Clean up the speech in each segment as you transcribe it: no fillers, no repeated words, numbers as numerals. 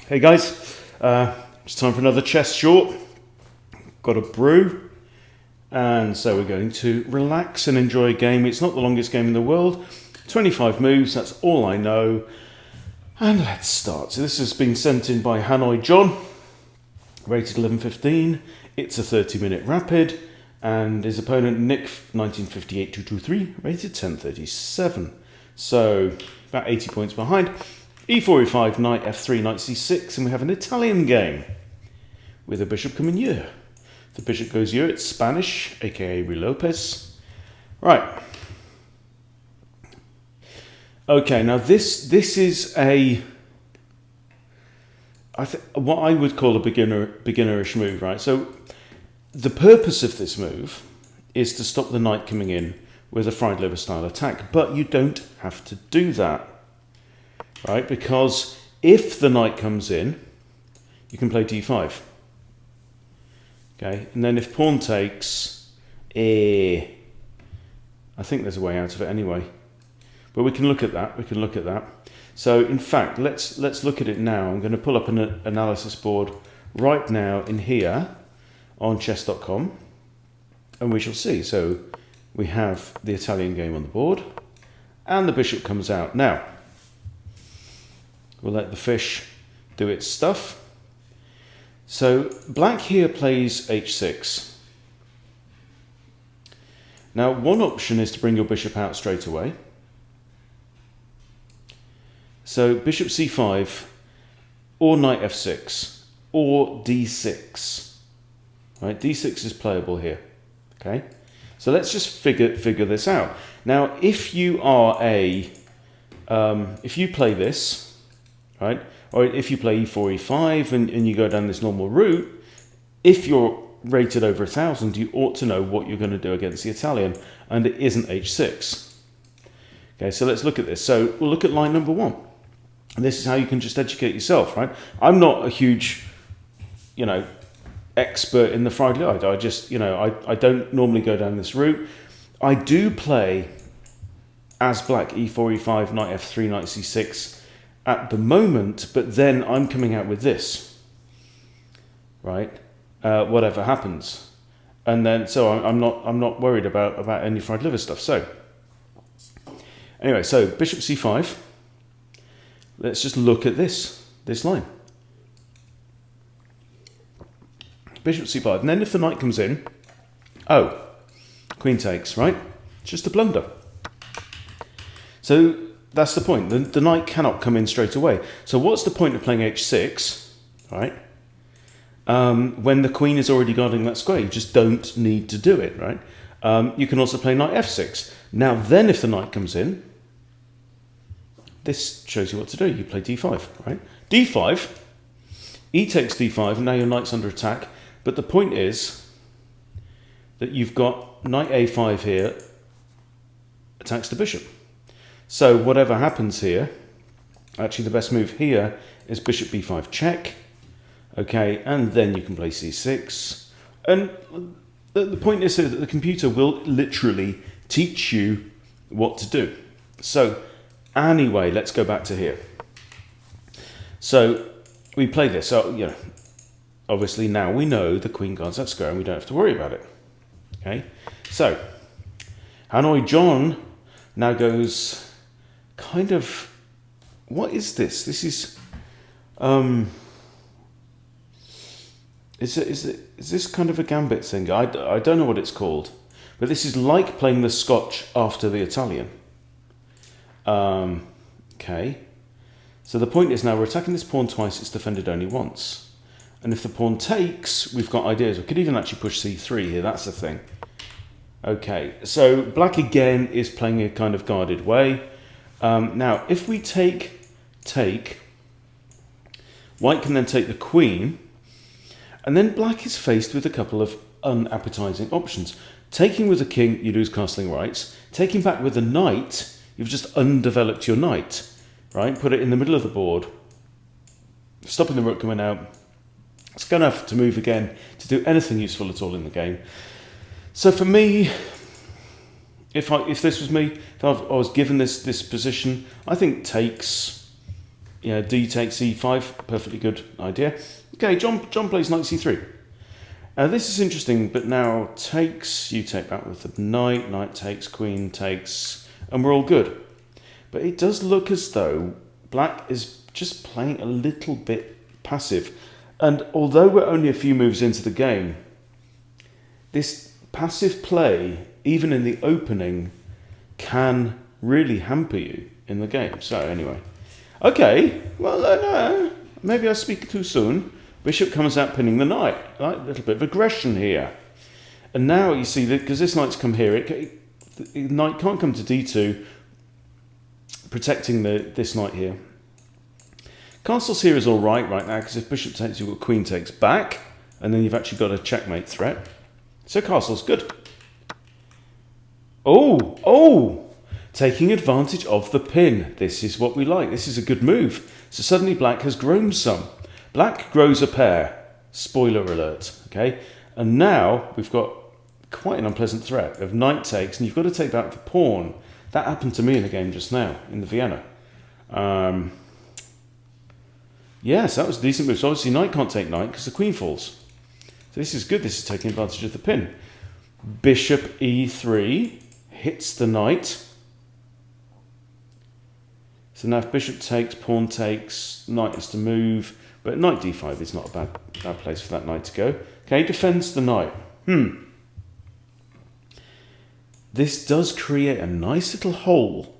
Hey guys, it's time for another chess short. Got a brew, and so we're going to relax and enjoy a game. It's not the longest game in the world, 25 moves, that's all I know. And let's start. So this has been sent in by Hanoi John, rated 11:15. It's a 30-minute rapid, and his opponent Nick 1958-223, rated 10:37. So about 80 points behind. E4, E5, knight F3, knight C6, and we have an Italian game with a bishop coming here. The bishop goes here, it's Spanish, aka Ruy Lopez. Right. Okay, now this is what I would call a beginnerish move, right? So the purpose of this move is to stop the knight coming in with a Friedlander style attack, but you don't have to do that, right? Because if the knight comes in, you can play d5. Okay, and then if pawn takes, I think there's a way out of it anyway. But we can look at that. So in fact, let's look at it now. I'm going to pull up an analysis board right now in here on chess.com, and we shall see. So we have the Italian game on the board, and the bishop comes out. Now, we'll let the fish do its stuff. So black here plays h6. Now, one option is to bring your bishop out straight away. So bishop c5, or knight f6, or d6. Right, d6 is playable here. Okay, so let's just figure this out. Now, if you are if you play this, right, or if you play e4, e5, and you go down this normal route, if you're rated over 1,000, you ought to know what you're going to do against the Italian, and it isn't h6. Okay, so let's look at this. So we'll look at line number 1. And this is how you can just educate yourself, right? I'm not a huge, expert in the Friedlander. I just, I don't normally go down this route. I do play as black e4, e5, knight f3, knight c6 at the moment, but then I'm coming out with this, right? Whatever happens, and then so I'm not worried about any Friedlander stuff. So anyway, so bishop c5. Let's just look at this line. Bishop c5, and then if the knight comes in, queen takes, right? It's just a blunder. So that's the point. The knight cannot come in straight away. So what's the point of playing h6, right? When the queen is already guarding that square, you just don't need to do it, right? You can also play knight f6. Now then, if the knight comes in, this shows you what to do. You play d5, right? d5, e takes d5, and now your knight's under attack. But the point is that you've got knight a5 here, attacks the bishop. So whatever happens here, actually the best move here is bishop b5 check. Okay, and then you can play c6. And the point is that the computer will literally teach you what to do. So anyway, let's go back to here. So we play this. So, obviously now we know the queen guards that square and we don't have to worry about it. Okay, so Hanoi John now goes kind of, what is this? This is, is this kind of a gambit thing? I don't know what it's called, but this is like playing the Scotch after the Italian. Okay, so the point is now we're attacking this pawn twice, it's defended only once. And if the pawn takes, we've got ideas. We could even actually push c3 here, that's the thing. Okay, so black again is playing a kind of guarded way. Now, if we take, white can then take the queen, and then black is faced with a couple of unappetizing options. Taking with the king, you lose castling rights. Taking back with the knight, you've just undeveloped your knight, right? Put it in the middle of the board, stopping the rook coming out. It's going to have to move again to do anything useful at all in the game. So for me, if this was me, if I was given this position, I think takes D takes e5, perfectly good idea. Okay, John plays knight c3. This is interesting, but now takes, you take back with the knight, knight takes, queen takes, and we're all good. But it does look as though black is just playing a little bit passive. And although we're only a few moves into the game, this passive play, even in the opening, can really hamper you in the game. So anyway, okay, well, maybe I speak too soon. Bishop comes out pinning the knight, right? A little bit of aggression here. And now you see that because this knight's come here, the knight can't come to d2, protecting this knight here. Castles here is all right now, because if bishop takes, you've got queen takes back, and then you've actually got a checkmate threat. So castle's good. Oh! Taking advantage of the pin. This is what we like. This is a good move. So suddenly black has grown some. Black grows a pair. Spoiler alert. Okay? And now we've got quite an unpleasant threat of knight takes, and you've got to take back the pawn. That happened to me in the game just now, in the Vienna. Yes, that was a decent move. So obviously knight can't take knight because the queen falls. So this is good. This is taking advantage of the pin. Bishop e3 hits the knight. So now if bishop takes, pawn takes, knight is to move. But knight d5 is not a bad place for that knight to go. Okay, defends the knight. This does create a nice little hole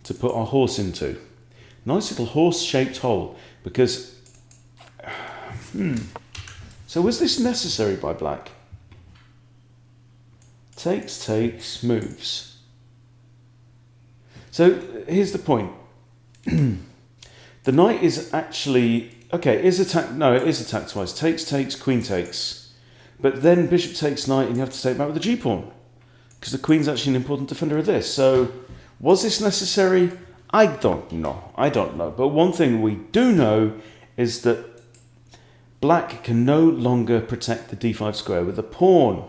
to put our horse into. Nice little horse-shaped hole. Because, so was this necessary by black? Takes, moves. So here's the point. The knight is actually, okay, it is attacked twice. Takes, queen takes. But then bishop takes knight and you have to take back with the g-pawn. Because the queen's actually an important defender of this. So, was this necessary? I don't know. But one thing we do know is that black can no longer protect the d5 square with a pawn.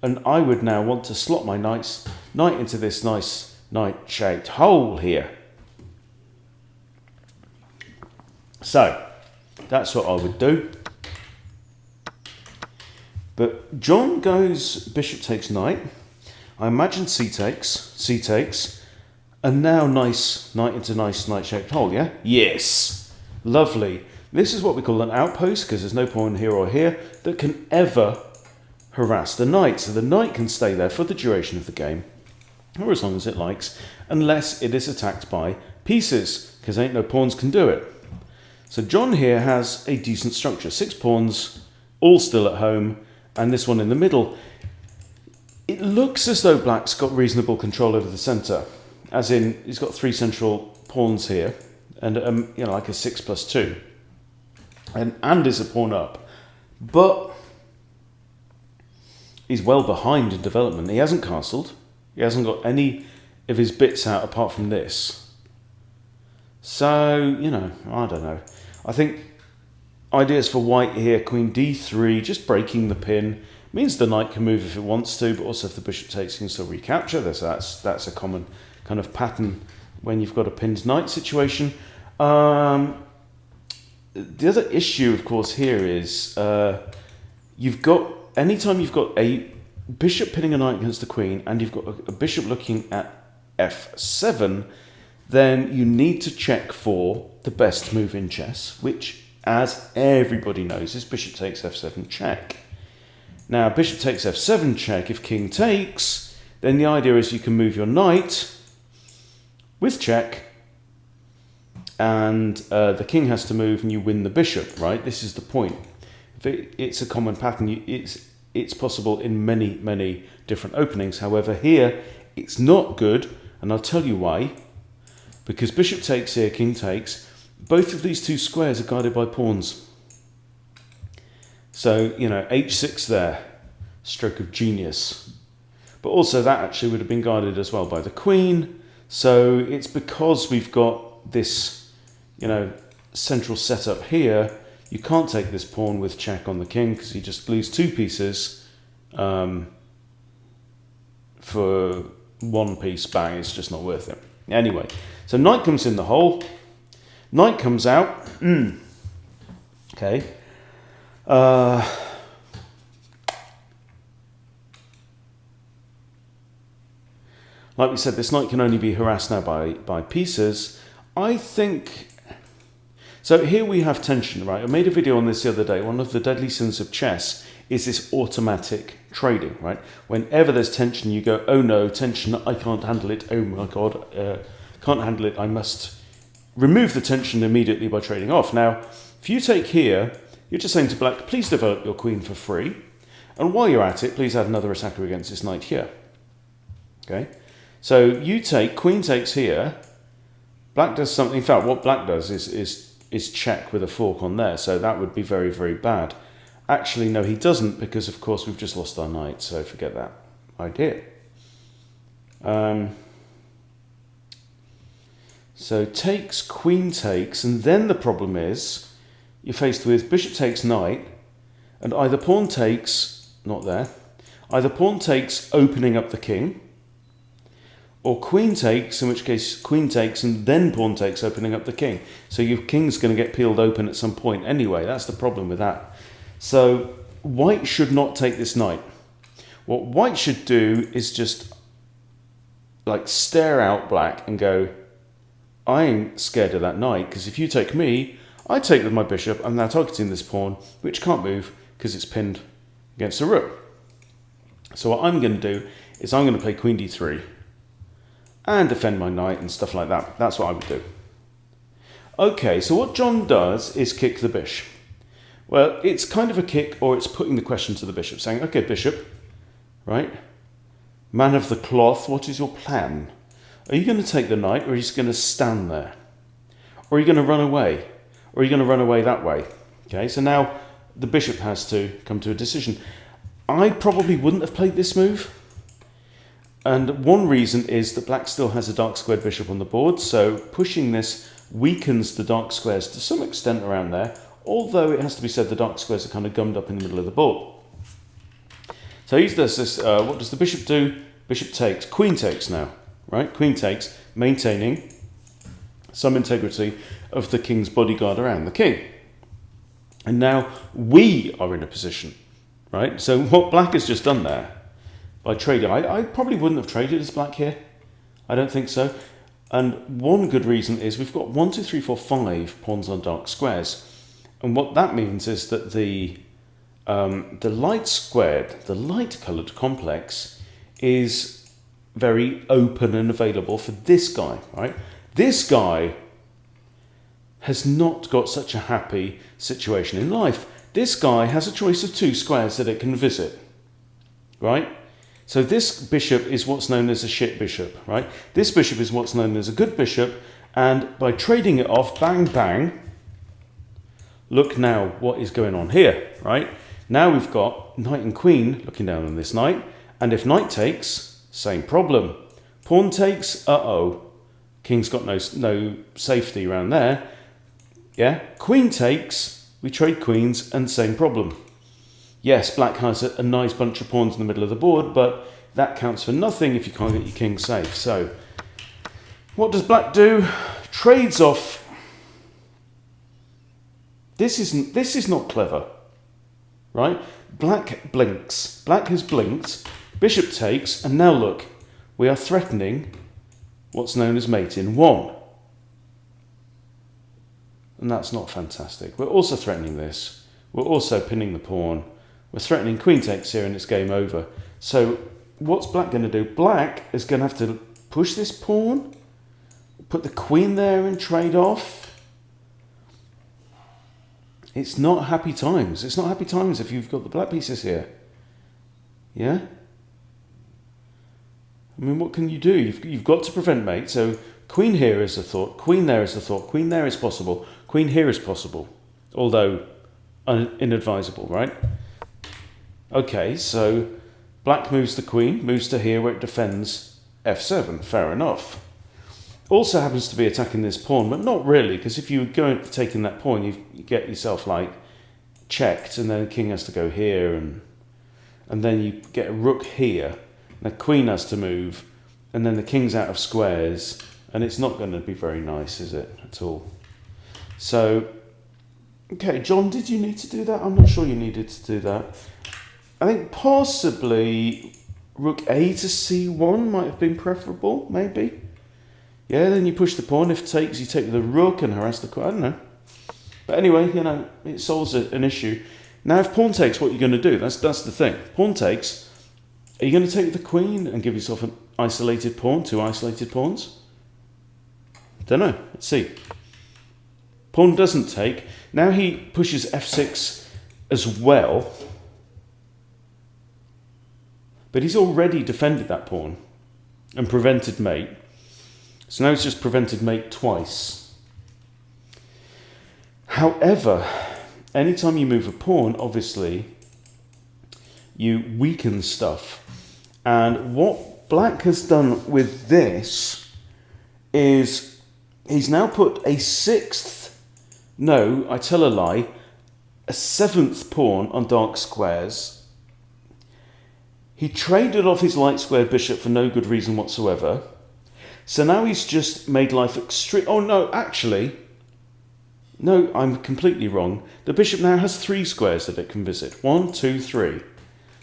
And I would now want to slot my knight into this nice knight-shaped hole here. So, that's what I would do. But John goes bishop takes knight. I imagine c takes, and now nice knight into nice knight-shaped hole, yeah? Yes! Lovely. This is what we call an outpost, because there's no pawn here or here that can ever harass the knight. So the knight can stay there for the duration of the game, or as long as it likes, unless it is attacked by pieces, because ain't no pawns can do it. So John here has a decent structure. 6 pawns, all still at home, and this one in the middle. It looks as though black's got reasonable control over the centre, as in he's got 3 central pawns here, and like a 6+2, and is a pawn up, but he's well behind in development. He hasn't castled. He hasn't got any of his bits out apart from this. So I don't know. I think ideas for white here, queen d3, just breaking the pin, means the knight can move if it wants to, but also if the bishop takes, you can still recapture this. That's a common kind of pattern when you've got a pinned knight situation. The other issue, of course, here is anytime you've got a bishop pinning a knight against the queen and you've got a bishop looking at f7, then you need to check for the best move in chess, which, as everybody knows, is bishop takes f7 check. Now, bishop takes f7 check, if king takes, then the idea is you can move your knight with check, and the king has to move and you win the bishop, right? This is the point. It's a common pattern. It's possible in many, many different openings. However, here, it's not good, and I'll tell you why. Because bishop takes here, king takes, both of these 2 squares are guarded by pawns. So, h6 there, stroke of genius. But also that actually would have been guarded as well by the queen. So it's because we've got this, central setup here, you can't take this pawn with check on the king because he just loses 2 pieces for 1 piece, bang, it's just not worth it. Anyway, so knight comes in the hole, Knight comes out. Okay. Like we said, this knight can only be harassed now by pieces. I think... So here we have tension, right? I made a video on this the other day. One of the deadly sins of chess is this automatic trading, right? Whenever there's tension, you go, oh no, tension, I can't handle it. Oh my God, can't handle it. I must remove the tension immediately by trading off. Now, if you take here, you're just saying to black, please develop your queen for free. And while you're at it, please add another attacker against this knight here. Okay? So you take, queen takes here, black does something. In fact, what black does is check with a fork on there. So that would be very, very bad. Actually, no, he doesn't, because of course we've just lost our knight. So forget that idea. So takes, queen takes, and then the problem is you're faced with bishop takes knight, and either pawn takes, not there, either pawn takes opening up the king, or queen takes, in which case queen takes and then pawn takes opening up the king. So your king's going to get peeled open at some point anyway. That's the problem with that. So white should not take this knight. What white should do is just like stare out black and go, I'm scared of that knight, because if you take me, I take with my bishop. I'm now targeting this pawn, which can't move because it's pinned against the rook. So what I'm going to do is I'm going to play queen d3 and defend my knight and stuff like that. That's what I would do. Okay, so what John does is kick the bishop. Well, it's kind of a kick, or it's putting the question to the bishop, saying, okay, bishop, right? Man of the cloth, what is your plan? Are you going to take the knight, or are you just going to stand there? Or are you going to run away? Or are you going to run away that way? Okay, so now the bishop has to come to a decision. I probably wouldn't have played this move. And one reason is that black still has a dark squared bishop on the board, so pushing this weakens the dark squares to some extent around there, although it has to be said the dark squares are kind of gummed up in the middle of the board. So he does this, what does the bishop do? Bishop takes, queen takes now, right? Queen takes, maintaining some integrity of the king's bodyguard around the king. And now we are in a position, right? So what black has just done there, by trading, I probably wouldn't have traded as black here. I don't think so. And one good reason is we've got 1, 2, 3, 4, 5 pawns on dark squares. And what that means is that the light squared, the light coloured complex is very open and available for this guy, right? This guy has not got such a happy situation in life. This guy has a choice of 2 squares that it can visit, right? So this bishop is what's known as a shit bishop, right? This bishop is what's known as a good bishop, and by trading it off, bang, bang, look now what is going on here, right? Now we've got knight and queen looking down on this knight, and if knight takes, same problem. Pawn takes, uh-oh, king's got no safety around there. Yeah, queen takes, we trade queens, and same problem. Yes, black has a nice bunch of pawns in the middle of the board, but that counts for nothing if you can't get your king safe. So, what does black do? Trades off. This is not clever, right? Black blinks. Black has blinked. Bishop takes, and now look, we are threatening what's known as mate in 1. And that's not fantastic. We're also threatening this. We're also pinning the pawn. We're threatening queen takes here and it's game over. So what's black going to do? Black is going to have to push this pawn, put the queen there and trade off. It's not happy times. It's not happy times if you've got the black pieces here. Yeah? I mean, what can you do? You've got to prevent mate. So queen here is a thought. Queen there is a thought. Queen there is possible. Queen here is possible. Although inadvisable, right? Okay, so black moves the queen, moves to here where it defends f7. Fair enough. Also happens to be attacking this pawn, but not really, because if you go into taking that pawn, you get yourself like checked, and then the king has to go here, and then you get a rook here. The queen has to move, and then the king's out of squares, and it's not going to be very nice, is it, at all? So, okay, John, did you need to do that? I'm not sure you needed to do that. I think possibly rook a to c1 might have been preferable, maybe. Yeah, then you push the pawn. If takes, you take the rook and harass the queen. I don't know. But anyway, it solves an issue. Now, if pawn takes, what are you going to do? That's the thing. Pawn takes, are you going to take the queen and give yourself an isolated pawn, 2 isolated pawns? Don't know. Let's see. Pawn doesn't take. Now he pushes f6 as well. But he's already defended that pawn and prevented mate. So now it's just prevented mate twice. However, anytime you move a pawn, obviously, you weaken stuff. And what black has done with this is he's now put a 6th, no, I tell a lie, a 7th pawn on dark squares. He traded off his light squared bishop for no good reason whatsoever. So now he's just made life extreme. Oh no, actually, no, I'm completely wrong. The bishop now has 3 squares that it can visit. 1, 2, 3.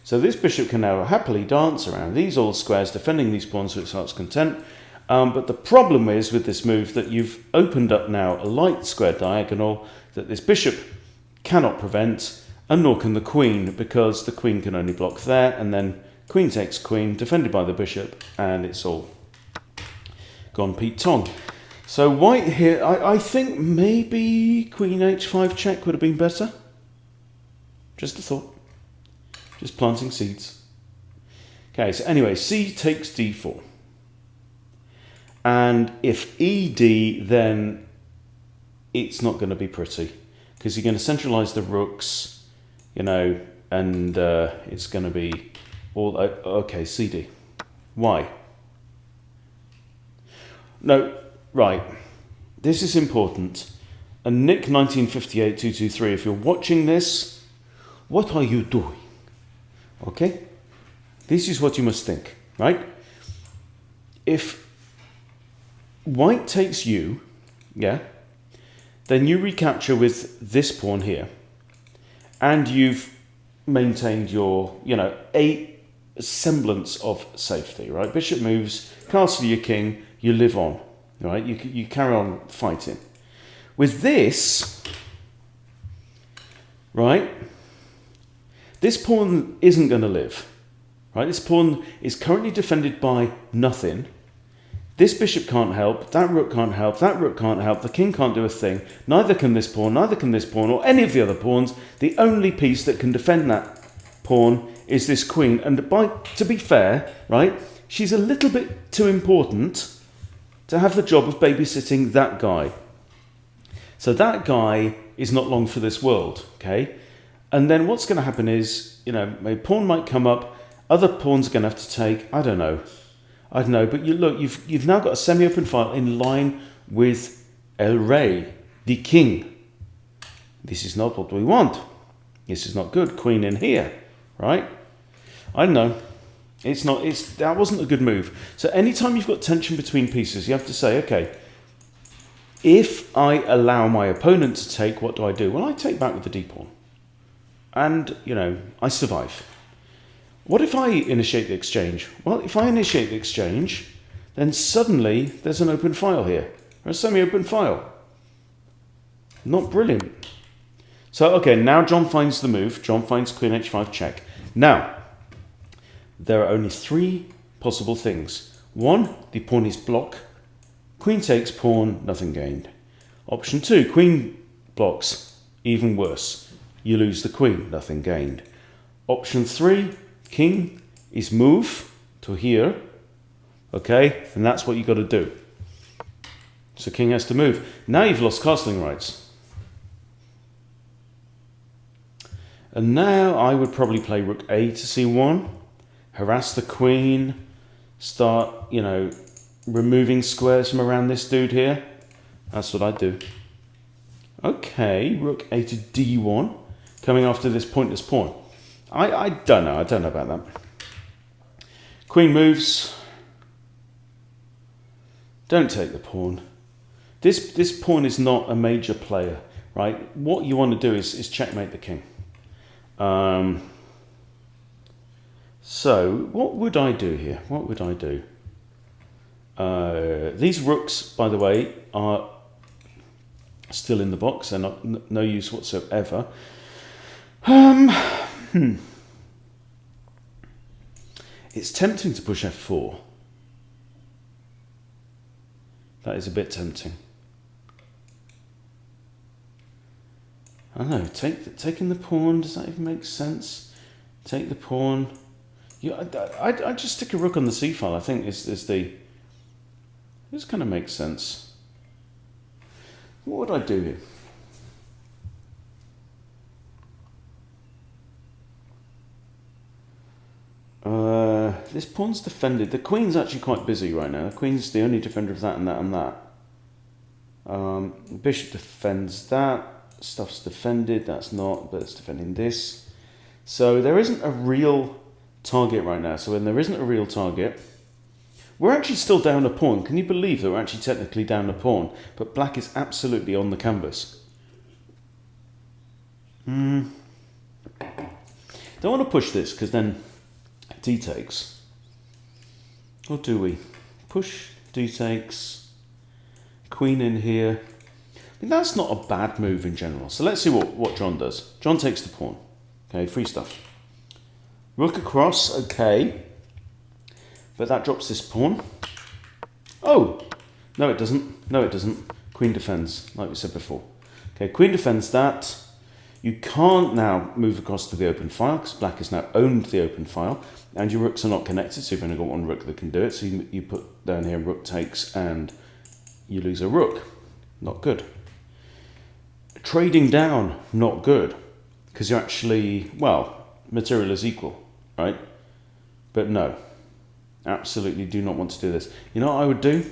So this bishop can now happily dance around these all squares, defending these pawns to its heart's content. But the problem is with this move that you've opened up now a light square diagonal that this bishop cannot prevent, and nor can the queen, because the queen can only block there, and then queen takes queen, defended by the bishop, and it's all gone Pete Tong. So white here, I think maybe queen h5 check would have been better. Just a thought. Just planting seeds. Okay, so anyway, c takes d4. And if ed, then it's not going to be pretty, because you're going to centralize the rooks, and it's going to be all... Okay, cd. Why? No, right. This is important. And Nick 1958-223, if you're watching this, what are you doing? Okay? This is what you must think, right? If white takes you, yeah, then you recapture with this pawn here. And you've maintained your, a semblance of safety, right? Bishop moves, castle your king, you live on, right? You carry on fighting. With this, right, this pawn isn't going to live, right? This pawn is currently defended by nothing. This bishop can't help, that rook can't help, that rook can't help, the king can't do a thing, neither can this pawn, or any of the other pawns. The only piece that can defend that pawn is this queen. And to be fair, right, she's a little bit too important to have the job of babysitting that guy. So that guy is not long for this world, okay? And then what's going to happen is, a pawn might come up, other pawns are going to have to take, I don't know, but you've now got a semi-open file in line with El Rey, the king. This is not what we want. This is not good. Queen in here, right? I don't know. That wasn't a good move. So anytime you've got tension between pieces, you have to say, okay, if I allow my opponent to take, what do I do? Well, I take back with the d-pawn. And, I survive. What if I initiate the exchange? Well, if I initiate the exchange, then suddenly there's an open file here, or a semi-open file. Not brilliant. So, okay, now John finds the move. John finds queen h5 check. Now, there are only 3 possible things. 1, the pawn is blocked. Queen takes pawn, nothing gained. Option 2, queen blocks, even worse. You lose the queen, nothing gained. Option 3, king is move to here, okay, and that's what you got to do. So king has to move. Now you've lost castling rights. And now I would probably play rook a to c1, harass the queen, start, removing squares from around this dude here. That's what I'd do. Okay, rook a to d1, coming after this pointless pawn. I don't know about that. Queen moves. Don't take the pawn. This pawn is not a major player, right? What you want to do is checkmate the king. So what would I do here? What would I do? These rooks, by the way, are still in the box. They're not no use whatsoever. It's tempting to push f4. That is a bit tempting. I don't know. Taking the pawn, does that even make sense? Take the pawn. Yeah, I just stick a rook on the c file. I think is the. This kind of makes sense. What would I do here? This pawn's defended. The queen's actually quite busy right now. The queen's the only defender of that and that and that. Bishop defends that. Stuff's defended. That's not, but it's defending this. So there isn't a real target right now. So when there isn't a real target, we're actually still down a pawn. Can you believe that we're actually technically down a pawn? But black is absolutely on the canvas. Don't want to push this because then d takes. Or do we? Push, d takes, queen in here. I mean, that's not a bad move in general. So let's see what John does. John takes the pawn. Okay, free stuff. Rook across, okay. But that drops this pawn. Oh! No, it doesn't. No, it doesn't. Queen defends, like we said before. Okay, queen defends that. You can't now move across to the open file because black has now owned the open file. And your rooks are not connected, so you've only got one rook that can do it. So you put down here rook takes and you lose a rook. Not good. Trading down, not good. Because you're actually, well, material is equal, right? But no. Absolutely do not want to do this. You know what I would do?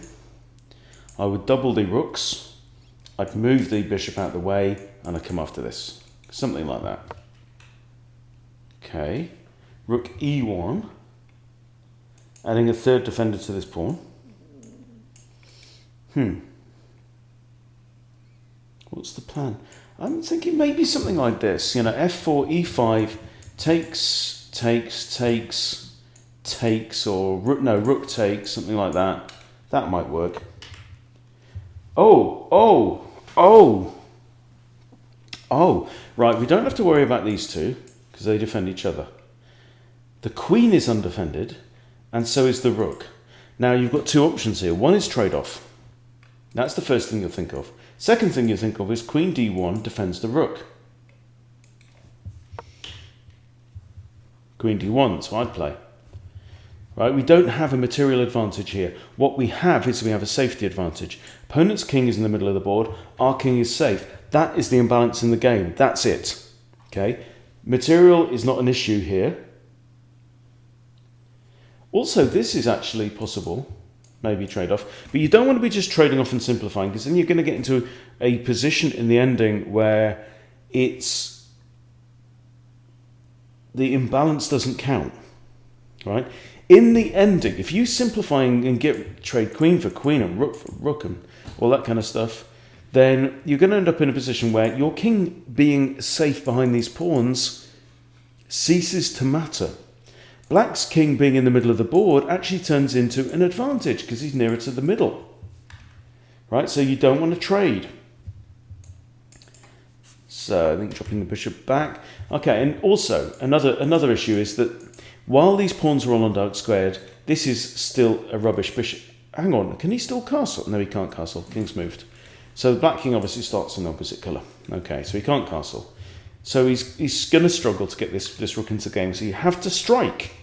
I would double the rooks. I'd move the bishop out of the way and I'd come after this. Something like that. Okay. Rook e1. Adding a third defender to this pawn. What's the plan? I'm thinking maybe something like this. You know, f4, e5, takes, or rook takes, something like that. That might work. Oh, right, we don't have to worry about these two because they defend each other. The queen is undefended and so is the rook. Now you've got two options here. One is trade-off. That's the first thing you'll think of. Second thing you think of is queen d1 defends the rook. Queen d1, that's what I'd play. Right, we don't have a material advantage here. What we have is we have a safety advantage. Opponent's king is in the middle of the board. Our king is safe. That is the imbalance in the game. That's it. Okay. Material is not an issue here. Also, this is actually possible. Maybe trade-off. But you don't want to be just trading off and simplifying because then you're going to get into a position in the ending where it's the imbalance doesn't count. Right? In the ending, if you simplify and trade queen for queen and rook for rook and all that kind of stuff, then you're going to end up in a position where your king being safe behind these pawns ceases to matter. Black's king being in the middle of the board actually turns into an advantage because he's nearer to the middle. Right, so you don't want to trade. So I think dropping the bishop back. Okay, and also another issue is that while these pawns are all on dark squared, this is still a rubbish bishop. Hang on, can he still castle? No, he can't castle. King's moved. So the black king obviously starts on the opposite colour. Okay, so he can't castle. So he's going to struggle to get this rook into the game. So you have to strike.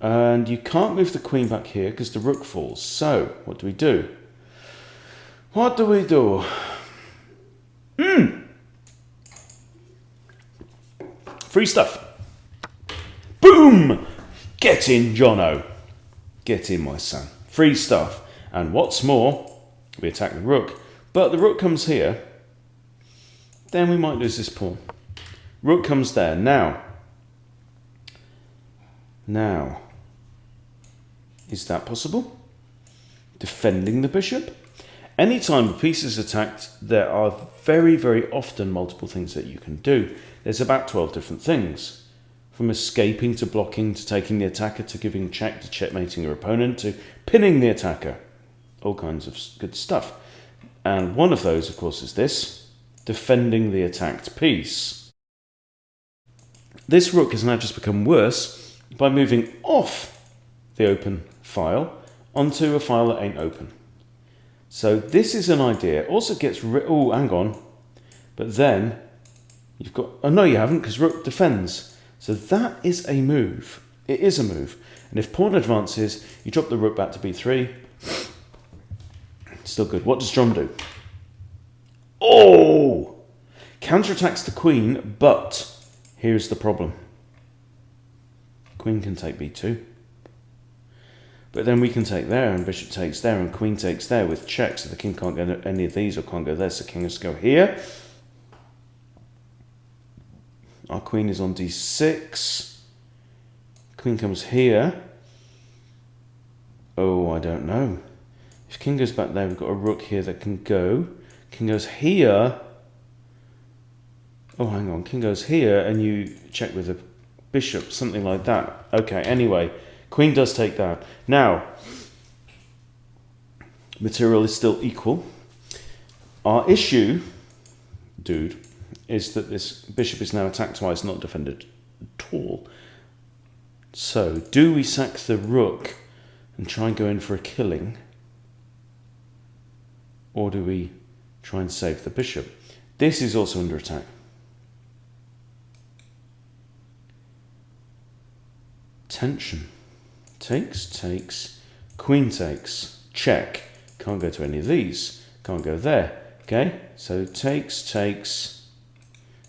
And you can't move the queen back here because the rook falls. So what do we do? What do we do? Free stuff. Boom! Get in, Jono. Get in, my son. Free stuff. And what's more, we attack the rook. But the rook comes here. Then we might lose this pawn. Rook comes there. Now. Is that possible? Defending the bishop? Anytime a piece is attacked, there are very, very often multiple things that you can do. There's about 12 different things. From escaping to blocking to taking the attacker to giving check to checkmating your opponent to pinning the attacker. All kinds of good stuff. And one of those, of course, is this, defending the attacked piece. This rook has now just become worse by moving off the open file onto a file that ain't open. So this is an idea. Also gets oh, hang on. But then you've got, oh no you haven't, because rook defends. So that is a move. It is a move. And if pawn advances, you drop the rook back to b3. Still good. What does John do? Oh! Counterattacks the queen, but here's the problem. Queen can take b2. But then we can take there, and bishop takes there, and queen takes there with check, so the king can't go any of these or can't go there, so king has to go here. Our queen is on d6. Queen comes here. Oh, I don't know. If king goes back there, we've got a rook here that can go. King goes here. Oh, hang on. King goes here, and you check with a bishop, something like that. Okay, anyway. Queen does take that. Now, material is still equal. Our issue, dude, is that this bishop is now attacked twice, not defended at all. So, do we sack the rook and try and go in for a killing? Or do we try and save the bishop? This is also under attack. Tension. Takes, takes, queen takes, check. Can't go to any of these. Can't go there. Okay, so takes, takes,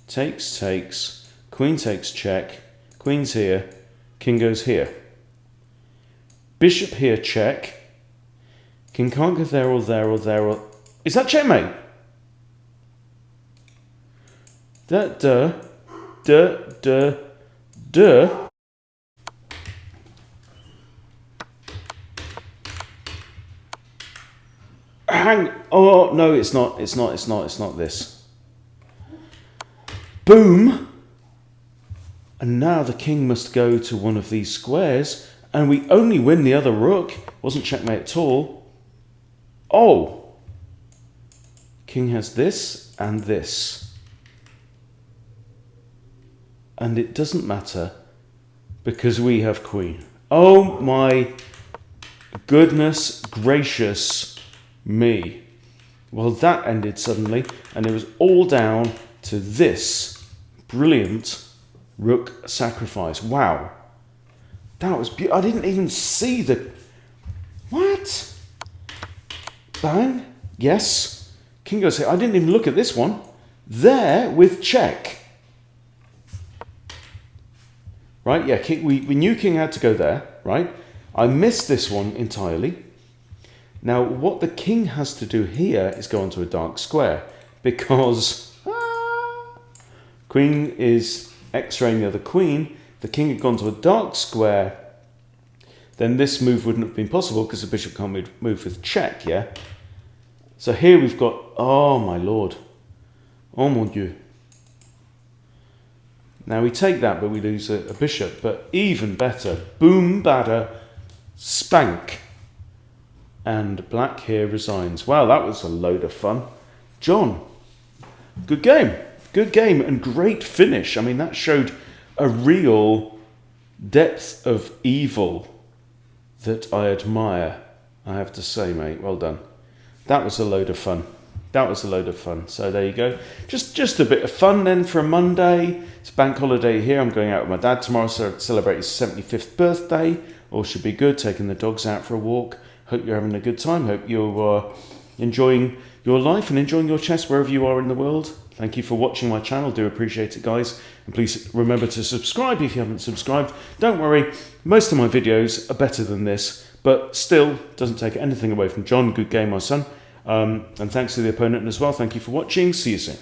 takes, takes, queen takes, check, queen's here, king goes here. Bishop here, check. King can't go there or there or there or... Is that checkmate? Duh. Oh, no, it's not this. Boom. And now the king must go to one of these squares, and we only win the other rook. Wasn't checkmate at all. Oh. King has this and this. And it doesn't matter because we have queen. Oh my goodness gracious me. Well, that ended suddenly, and it was all down to this brilliant rook sacrifice. Wow. That was beautiful. I didn't even see the... What? Bang. Yes. King goes here. I didn't even look at this one. There with check. Right? Yeah, king, we knew king had to go there, right? I missed this one entirely. Now, what the king has to do here is go onto a dark square because queen is x-raying the other queen. The king had gone to a dark square. Then this move wouldn't have been possible because the bishop can't move with check, yeah? So here we've got, oh my lord. Oh mon dieu. Now we take that, but we lose a bishop. But even better, boom, batter, spank. And black here resigns. Wow, that was a load of fun. John, good game. Good game and great finish. I mean, that showed a real depth of evil that I admire, I have to say, mate. Well done. That was a load of fun. That was a load of fun. So there you go. Just a bit of fun then for a Monday. It's bank holiday here. I'm going out with my dad tomorrow to celebrate his 75th birthday. All should be good. Taking the dogs out for a walk. Hope you're having a good time. Hope you're enjoying your life and enjoying your chess wherever you are in the world. Thank you for watching my channel. Do appreciate it, guys. And please remember to subscribe if you haven't subscribed. Don't worry, most of my videos are better than this, but still doesn't take anything away from John. Good game, my son. And thanks to the opponent as well. Thank you for watching. See you soon.